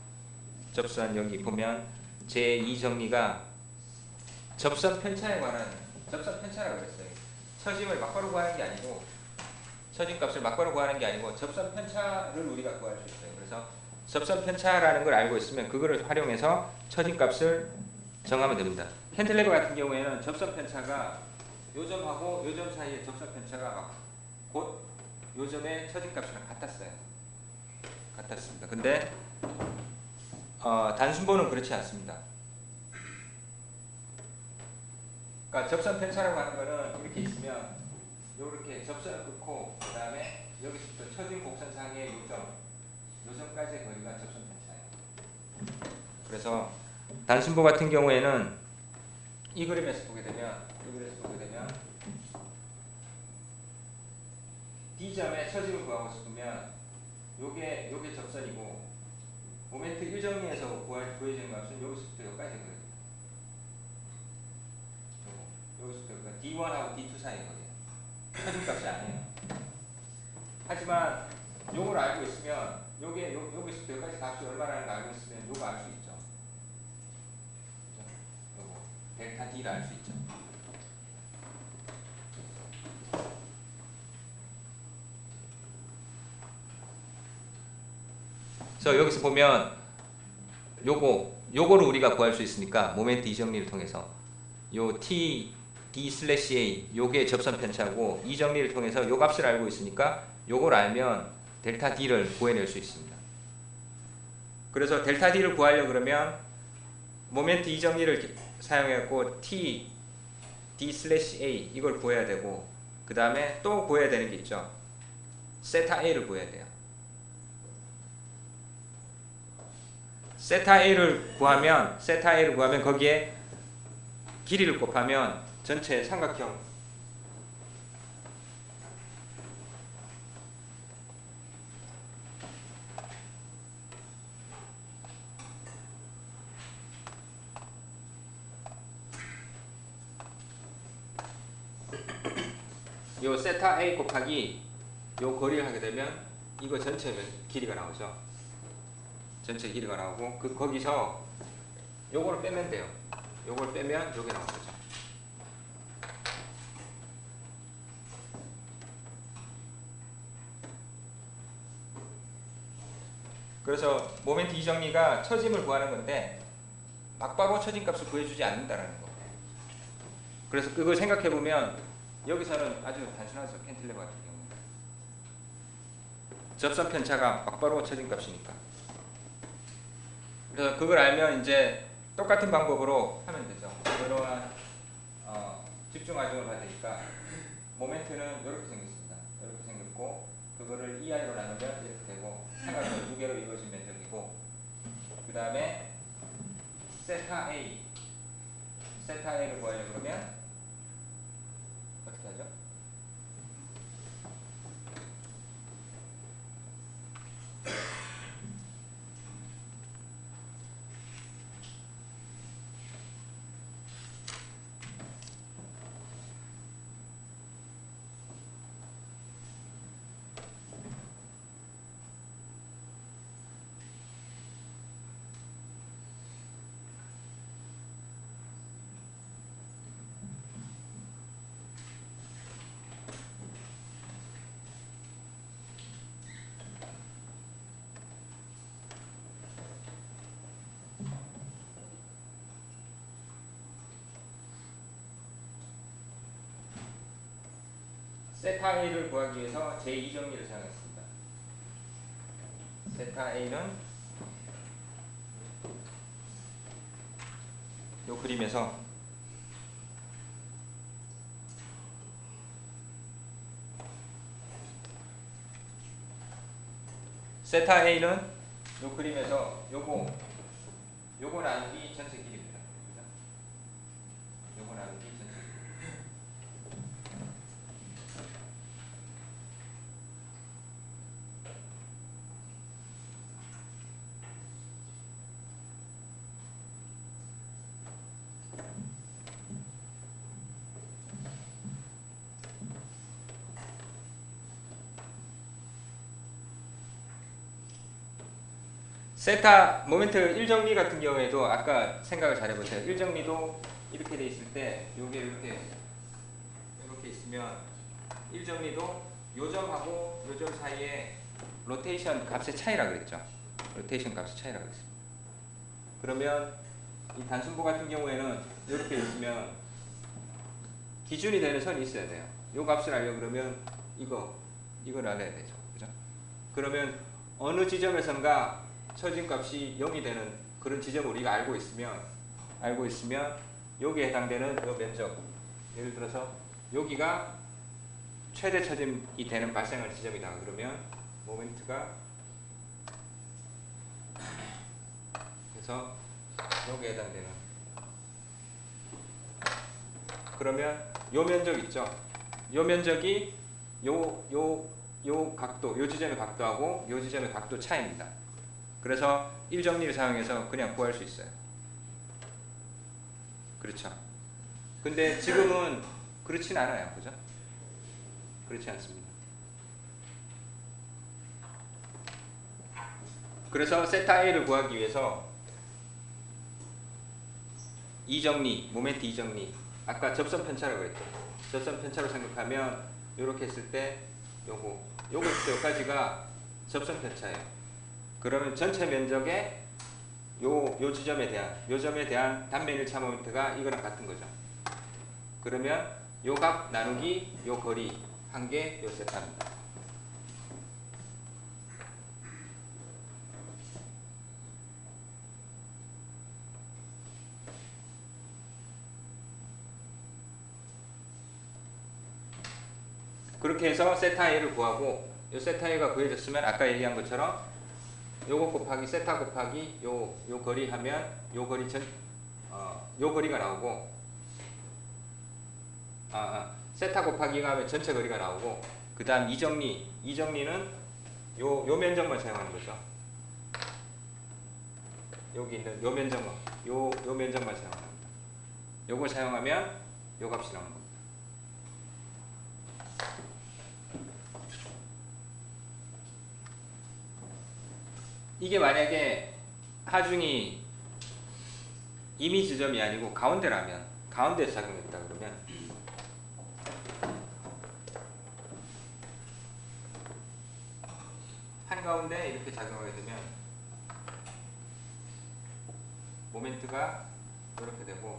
S1: 접선 여기 보면 제2정리가 접선 편차에 관한 접선 편차라고 그랬어요. 처짐을 막바로 구하는 게 아니고 처짐값을 막바로 구하는 게 아니고 접선 편차를 우리가 구할 수 있어요. 그래서 접선 편차라는 걸 알고 있으면 그거를 활용해서 처짐값을 정하면 됩니다. 캔틸레버 같은 경우에는 접선 편차가 요 점하고 요 점 사이의 접선 편차가 곧 요 점의 처짐값이랑 같았습니다. 근데 단순보는 그렇지 않습니다. 그러니까 접선 편차라고 하는 거는 이렇게 있으면 요렇게 접선을 끊고 그 다음에 여기서부터 처진 곡선상의 요점까지의 거리가 접선 편차예요. 그래서 단순보 같은 경우에는 이 그림에서 보게 되면 D점의 처짐을 구하고 싶으면 요게 접선이고 모멘트 1정리에서 구해지는 값은 여기서부터 여기까지 거리입니다. 여기서부터 D1하고 D2 사이의 거리예요. 처짐값이 아니에요. 하지만 요걸 알고 있으면 여기서부터 여기까지 값이 얼마라는 걸 알고 있으면 요거 알 수 있죠. 요거 델타 D를 알 수 있죠. 그래서 여기서 보면 요거를 우리가 구할 수 있으니까 모멘트 이정리를 통해서 요 T D/A 요게 접선 편차고 이 정리를 통해서 요 값을 알고 있으니까 요걸 알면 델타 D를 구해낼 수 있습니다. 그래서 델타 D를 구하려고 그러면 모멘트 이 정리를 사용해갖고 T D/A 이걸 구해야 되고 그 다음에 또 구해야 되는 게 있죠. 세타 A를 구해야 돼요. 세타 A를 구하면 거기에 길이를 곱하면 전체 삼각형 요 세타 A 곱하기 요 거리를 하게 되면 이거 전체 길이가 나오죠. 전체 길이가 나오고 거기서 요거를 빼면 돼요. 요걸 빼면 요게 나오는 거죠. 그래서 모멘트 이정리가 처짐을 구하는 건데 막바로 처짐값을 구해주지 않는다라는 거. 그래서 그걸 생각해 보면 여기서는 아주 단순하죠. 캔틸레버 같은 경우 접선 편차가 막바로 처짐값이니까. 그래서 그걸 알면 이제 똑같은 방법으로 하면 되죠. 이러한 집중 과정을 받으니까 모멘트는 이렇게 생겼습니다. 이렇게 생겼고 그거를 EI로 나누면 이렇게 되고 삼각형 두 개로 이루어진 면적이고 그 다음에 세타 A를 구하려고 그러면 어떻게 하죠? 세타 A를 구하기 위해서 제2정리를 사용했습니다. 세타 A는 이 그림에서 세타 A는 이 그림에서 요거 나누기 전체 길이입니다. 요거 나누기 전체 길이. 세타 모멘트 1정리 같은 경우에도 아까 생각을 잘 해보세요. 1정리도 이렇게 돼 있을 때 요게 이렇게 있으면 1정리도 요 점하고 요 점 사이에 로테이션 값의 차이라 그랬죠. 로테이션 값의 차이라 그랬습니다. 그러면 이 단순보 같은 경우에는 이렇게 있으면 기준이 되는 선이 있어야 돼요. 요 값을 알려고 그러면 이걸 알아야 되죠. 그죠? 그러면 어느 지점에선가 처진값이 0이 되는 그런 지점을 우리가 알고 있으면 여기에 해당되는 요 면적, 예를 들어서 여기가 최대 처짐이 되는 발생할 지점이다. 그러면 모멘트가 그래서 여기에 해당되는 그러면 요 면적 있죠. 요 면적이 요 각도, 요 지점의 각도하고 요 지점의 각도 차이입니다. 그래서 1정리를 사용해서 그냥 구할 수 있어요. 그렇죠. 근데 지금은 그렇진 않아요. 그죠? 그렇지 않습니다. 그래서 세타 A를 구하기 위해서 2정리, 모멘트 2정리 아까 접선 편차라고 했죠. 접선 편차로 생각하면 이렇게 했을 때 요거 여기까지가 접선 편차예요. 그러면 전체 면적의 요 점에 대한 단면 1차 모멘트가 이거랑 같은 거죠. 그러면 요 값 나누기 요 거리 한 개 요 세타입니다. 그렇게 해서 세타 A를 구하고 요 세타 A가 구해졌으면 아까 얘기한 것처럼 요거 곱하기 세타 곱하기 요 거리 하면 요 거리가 나오고 세타 곱하기가 하면 전체 거리가 나오고 그 다음 2정리는 요 면적만 사용하는 거죠. 여기 있는 요 면적만 사용하는 겁니다. 요걸 사용하면 요 값이 나오는 겁니다. 이게 만약에 하중이 임의 지점이 아니고 가운데라면 가운데에서 작용했다 그러면 한가운데 이렇게 작용하게 되면 모멘트가 이렇게 되고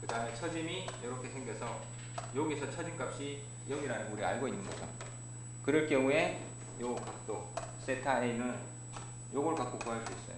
S1: 그 다음에 처짐이 이렇게 생겨서 여기서 처짐값이 0이라는 걸 우리 알고 있는 거죠. 그럴 경우에 요 각도 세타 A는 요걸 갖고 구할 수 있어요.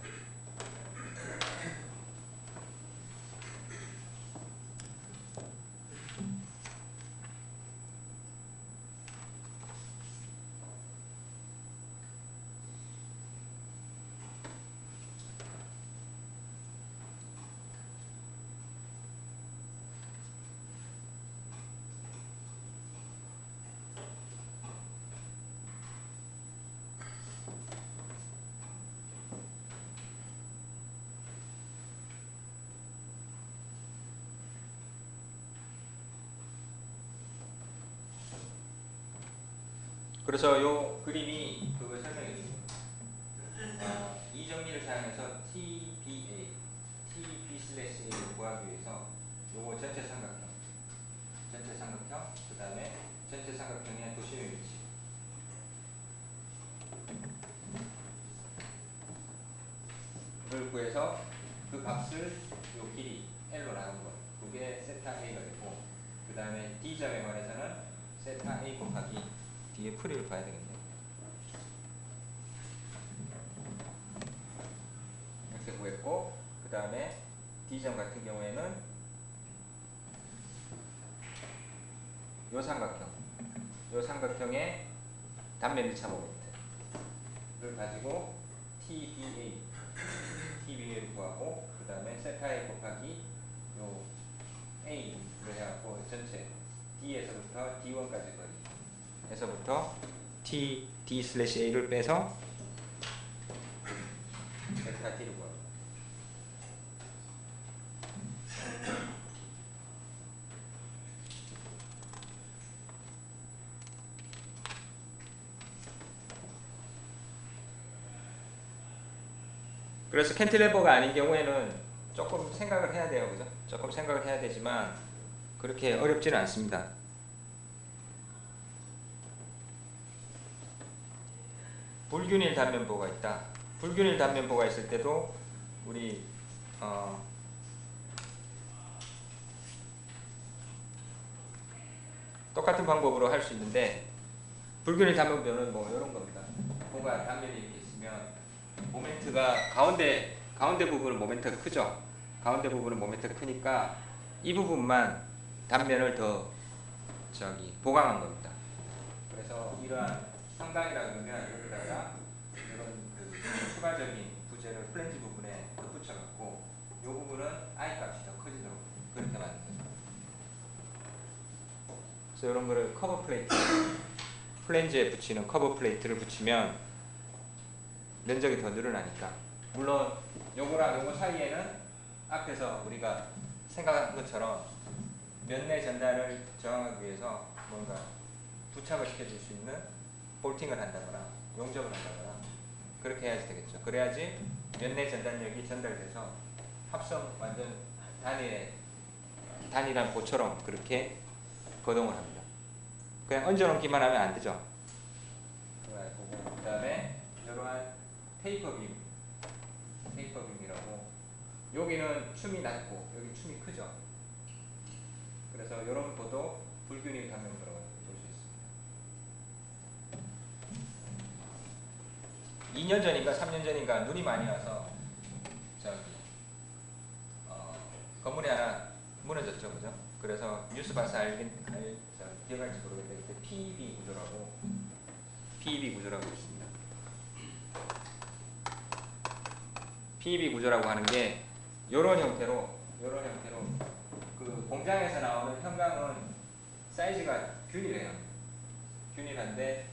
S1: 그래서 요 그림이 그걸 설명해 줍니다. 이 정리를 사용해서 TBA, TB/A를 구하기 위해서 요거 전체 삼각형, 그 다음에 전체 삼각형의 도심의 위치. 를 구해서 그 값을 요 길이 L로 나눈 거. 그게 세타 A가 되고, 그 다음에 D점에 관해서는 세타 A 곱하기 D의 풀이를 봐야 되겠네요. 이렇게 구했고, 그 다음에 D점 같은 경우에는 요 삼각형의 단면 1차 모멘트를 가지고 TBA를 구하고, 그 다음에 세타 A 곱하기 요 A를 해갖고 전체 D에서부터 D1까지 거리 에서부터 D/A를 빼서 델타 T를 구합니다. 그래서 캔틸레버가 아닌 경우에는 조금 생각을 해야 돼요. 그죠? 조금 생각을 해야 되지만 그렇게 어렵지는 않습니다. 불균일 단면보가 있다. 불균일 단면보가 있을 때도 우리 똑같은 방법으로 할 수 있는데, 불균일 단면보는 뭐 이런 겁니다. 보가 단면이 이렇게 있으면 모멘트가 가운데 부분은 모멘트가 크죠. 가운데 부분은 모멘트가 크니까 이 부분만 단면을 더 보강한 겁니다. 그래서 이러한 상단이라 그러면 여기다가 이런 그 추가적인 부재를 플랜지 부분에 덧붙여갖고 이 부분은 I 값이 더 커지도록 그렇게 만든 거죠. 그래서 이런 거를 커버 플레이트, 플랜지에 붙이는 커버 플레이트를 붙이면 면적이 더 늘어나니까. 물론 요거랑 요거 사이에는 앞에서 우리가 생각한 것처럼 면내 전단을 저항하기 위해서 뭔가 부착을 시켜줄 수 있는 볼팅을 한다거나 용접을 한다거나 그렇게 해야지 되겠죠. 그래야지 면내 전단력이 전달돼서 합성 완전 단일한 보처럼 그렇게 거동을 합니다. 그냥 얹어놓기만 하면 안 되죠. 그 다음에 이러한 테이퍼빔이라고, 여기는 춤이 낮고 여기 춤이 크죠. 그래서 이런 보도 불균일 단면보라고 볼 수 있습니다. 2년 전인가 3년 전인가 눈이 많이 와서 건물이 하나 무너졌죠, 그죠? 그래서 뉴스 봐서 기억할지 모르겠는데 그때 PEB 구조라고 있습니다. PEB 구조라고 하는 게 이런 형태로 그 공장에서 나오는 형광은 사이즈가 균일한데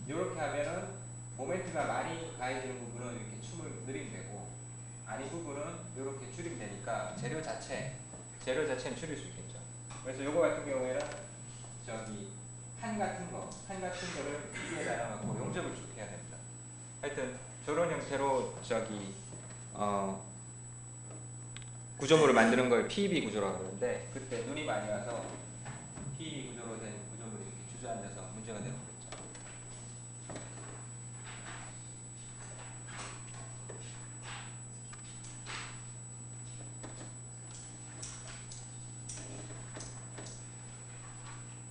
S1: 이렇게 하면은 모멘트가 많이 가해지는 부분은 이렇게 춤을 느리면 되고, 아닌 부분은 이렇게 줄이면 되니까 재료 자체는 줄일 수 있겠죠. 그래서 요거 같은 경우에는 판 같은 거를 위에 달아놓고 용접을 쭉 해야 됩니다. 하여튼 저런 형태로 구조물을 만드는 걸 PEB 구조라고 그러는데, 그때 눈이 많이 와서 PEB 구조로 된 구조물이 이렇게 주저앉아서 문제가 되는 거겠죠.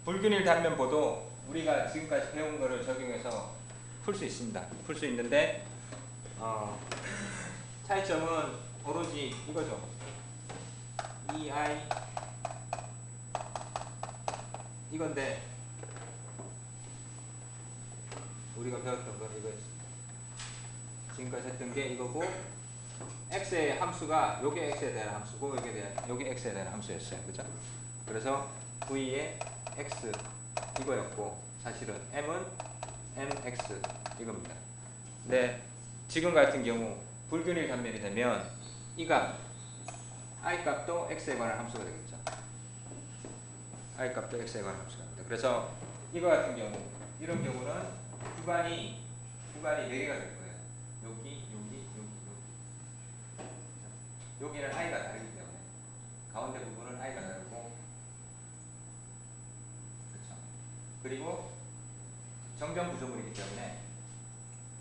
S1: 불균일 단면보도 우리가 지금까지 배운 거를 적용해서 풀 수 있습니다. 풀 수 있는데 차이점은 오로지 이거죠. EI 이건데, 우리가 배웠던 거 이거였습니다. 지금까지 했던 게 이거고, x의 함수가 요게 x에 대한 함수고 요게 x에 대한 함수였어요. 그죠? 그래서 v의 x 이거였고, 사실은 m은 mx 이겁니다. 근데 지금 같은 경우 불균일 단면이 되면 이 값 I 값도 x에 관한 함수가 되겠죠. I 값도 x에 관한 함수가 됩니다. 그래서 이거 같은 경우, 이런 경우는 구간이 4개가 될 거예요. 여기. 여기는 i가 다르기 때문에 가운데 부분은 i가 다르고, 그렇죠. 그리고 정점 구조물이기 때문에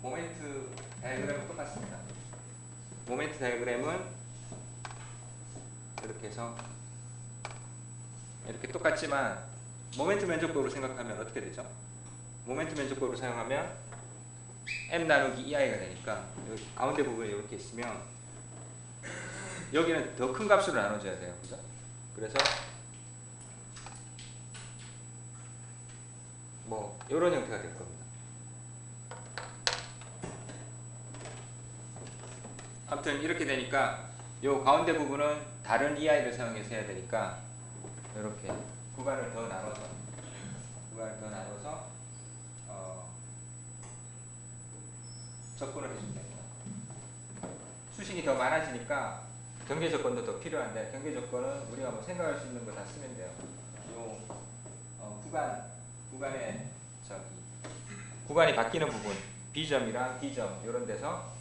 S1: 모멘트 다이어그램은 똑같습니다. 모멘트 다이어그램은 이렇게 해서 이렇게 똑같지만 모멘트 면적법으로 생각하면 어떻게 되죠? 모멘트 면적법으로 사용하면 m 나누기 ei가 되니까 여기 가운데 부분에 이렇게 있으면 여기는 더 큰 값으로 나눠줘야 돼요. 그죠? 그래서 뭐 이런 형태가 될 겁니다. 아무튼 이렇게 되니까 요 가운데 부분은 다른 ei를 사용해서 해야 되니까 이렇게 구간을 더 나눠서 접근을 해주면 됩니다. 수식이 더 많아지니까 경계 조건도 더 필요한데, 경계 조건은 우리가 뭐 생각할 수 있는 거 다 쓰면 돼요. 요 구간이 바뀌는 부분, B점이랑 D점 이런 데서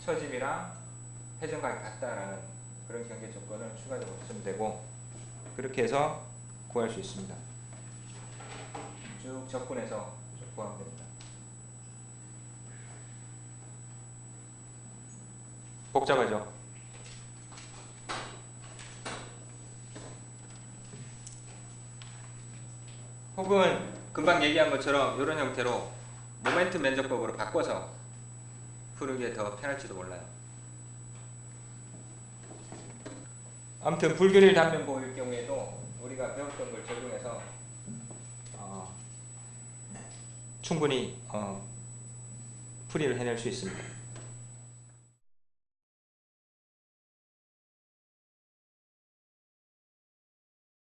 S1: 처짐이랑 회전각이 같다라는 그런 경계 조건을 추가적으로 쓰면 되고, 그렇게 해서 구할 수 있습니다. 쭉 접근해서 쭉 구하면 됩니다. 복잡하죠? 혹은 금방 얘기한 것처럼 이런 형태로 모멘트 면적법으로 바꿔서 푸는 게 더 편할지도 몰라요. 아무튼 불균일 단면 보일 경우에도 우리가 배웠던 걸 적용해서 충분히 풀이를 해낼 수 있습니다.